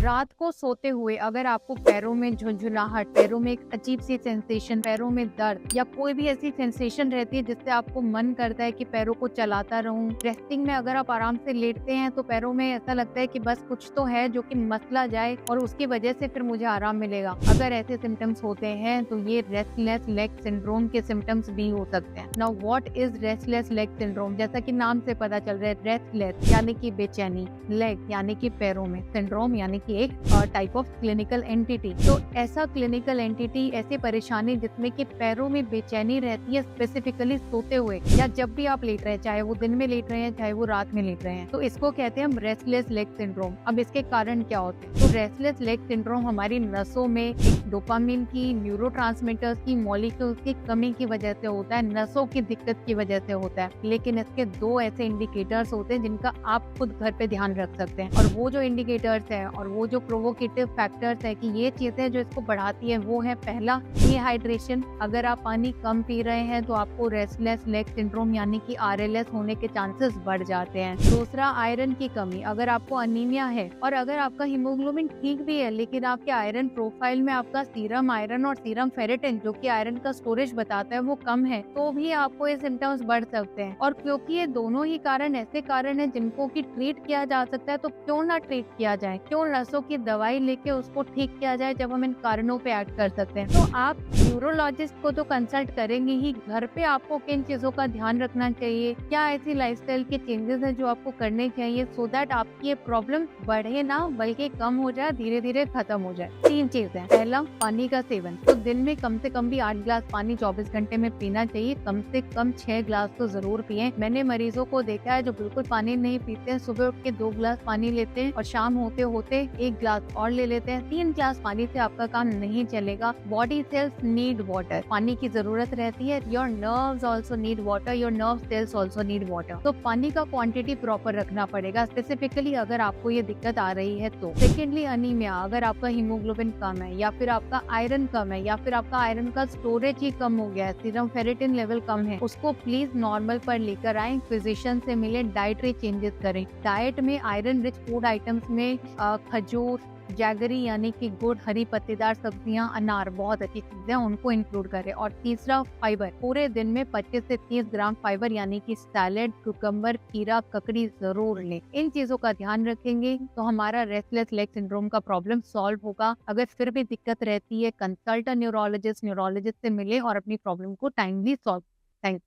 रात को सोते हुए अगर आपको पैरों में झुंझुनाहट, पैरों में एक अजीब सी सेंसेशन, पैरों में दर्द या कोई भी ऐसी सेंसेशन रहती है जिससे आपको मन करता है कि पैरों को चलाता रहूं, रेस्टिंग में अगर आप आराम से लेटते हैं तो पैरों में ऐसा लगता है कि बस कुछ तो है जो कि मसला जाए और उसकी वजह से फिर मुझे आराम मिलेगा। अगर ऐसे सिम्टम्स होते हैं तो ये रेस्टलेस लेग सिंड्रोम के सिम्टम्स भी हो सकते हैं। Now what is restless leg syndrome? जैसा कि नाम से पता चल रहा है, रेस्टलेस यानी कि बेचैनी, लेग यानी कि पैरों में, सिंड्रोम यानी कि एक टाइप ऑफ क्लिनिकल एंटिटी। तो ऐसा क्लिनिकल एंटिटी, ऐसी परेशानी जिसमें कि पैरों में बेचैनी रहती है स्पेसिफिकली सोते हुए या जब भी आप लेट रहे हैं, चाहे वो दिन में लेट रहे हैं चाहे वो रात में लेट रहे हैं, तो इसको कहते हैं हम रेस्टलेस लेग सिंड्रोम। अब इसके कारण क्या होते हैं? तो रेस्टलेस लेग सिंड्रोम हमारी नसों में डोपामिन की, न्यूरोट्रांसमीटर्स की, मॉलिक्यूल्स की कमी की वजह से होता है, नसों की दिक्कत की वजह से होता है। लेकिन इसके दो ऐसे इंडिकेटर्स होते हैं जिनका आप खुद घर पे ध्यान रख सकते हैं, और वो जो इंडिकेटर्स है और वो जो प्रोवोकेटिव फैक्टर्स है कि ये चीजें जो इसको बढ़ाती है, वो है पहला डिहाइड्रेशन। अगर आप पानी कम पी रहे हैं तो आपको रेस्टलेस लेग सिंड्रोम यानी कि आरएलएस होने के चांसेस बढ़ जाते हैं। दूसरा, आयरन की कमी। अगर आपको अनीमिया है और अगर आपका हीमोग्लोबिन ठीक भी है लेकिन आपके आयरन प्रोफाइल में आपका सीरम आयरन और सीरम फेरेटिन जो कि आयरन का स्टोरेज बताता है वो कम है, तो भी आपको ये सिम्टम्स बढ़ सकते हैं। और क्योंकि ये दोनों ही कारण ऐसे कारण है जिनको कि ट्रीट किया जा सकता है, तो क्यों ना ट्रीट किया जाए, क्यों नसों की दवाई लेके उसको ठीक किया जाए जब हम इन कारणों पे एक्ट कर सकते हैं। तो आप न्यूरोलॉजिस्ट को तो कंसल्ट करेंगे ही, घर पे आपको किन चीजों का ध्यान रखना चाहिए, क्या ऐसी लाइफस्टाइल के चेंजेस हैं जो आपको करने चाहिए सो दैट आपकी ये प्रॉब्लम बढ़े ना बल्कि कम हो जाए, धीरे धीरे खत्म हो जाए। 3 चीजें। पहला, पानी का सेवन। तो दिन में कम से कम भी 8 ग्लास पानी 24 घंटे में पीना चाहिए। कम से कम 6 ग्लास तो जरूर पिए। मैंने मरीजों को देखा है जो बिल्कुल पानी नहीं पीते हैं, सुबह उठ के 2 ग्लास पानी लेते हैं और शाम होते होते 1 ग्लास और ले लेते हैं। 3 ग्लास पानी से आपका काम नहीं चलेगा। बॉडी सेल्स नीड वाटर, पानी की जरूरत रहती है। Your nerves also need water, your nerve cells also need water. तो पानी का क्वांटिटी प्रॉपर रखना पड़ेगा, स्पेसिफिकली अगर आपको ये दिक्कत आ रही है तो। Secondly, anaemia. अगर आपका हीमोग्लोबिन कम है या फिर आपका आयरन कम है या फिर आपका आयरन का स्टोरेज ही कम हो गया है, सीरम फेरेटिन लेवल कम है, उसको प्लीज नॉर्मल पर लेकर आए, फिजिशियन से मिले, डाइटरी चेंजेस करें। डाइट में आयरन रिच फूड आइटम्स में खजूर, जैगरी यानी कि गुड़, हरी पत्तेदार सब्जियां, अनार बहुत अच्छी चीजें, उनको इंक्लूड करें। और तीसरा, फाइबर। पूरे दिन में 25 से 30 ग्राम फाइबर यानी कि सैलेड, कुकम्बर, खीरा, ककड़ी जरूर लें। इन चीजों का ध्यान रखेंगे तो हमारा रेस्टलेस लेग सिंड्रोम का प्रॉब्लम सॉल्व होगा। अगर फिर भी दिक्कत रहती है, कंसल्ट अ न्यूरोलॉजिस्ट से मिले और अपनी प्रॉब्लम को टाइमली सॉल्व। थैंक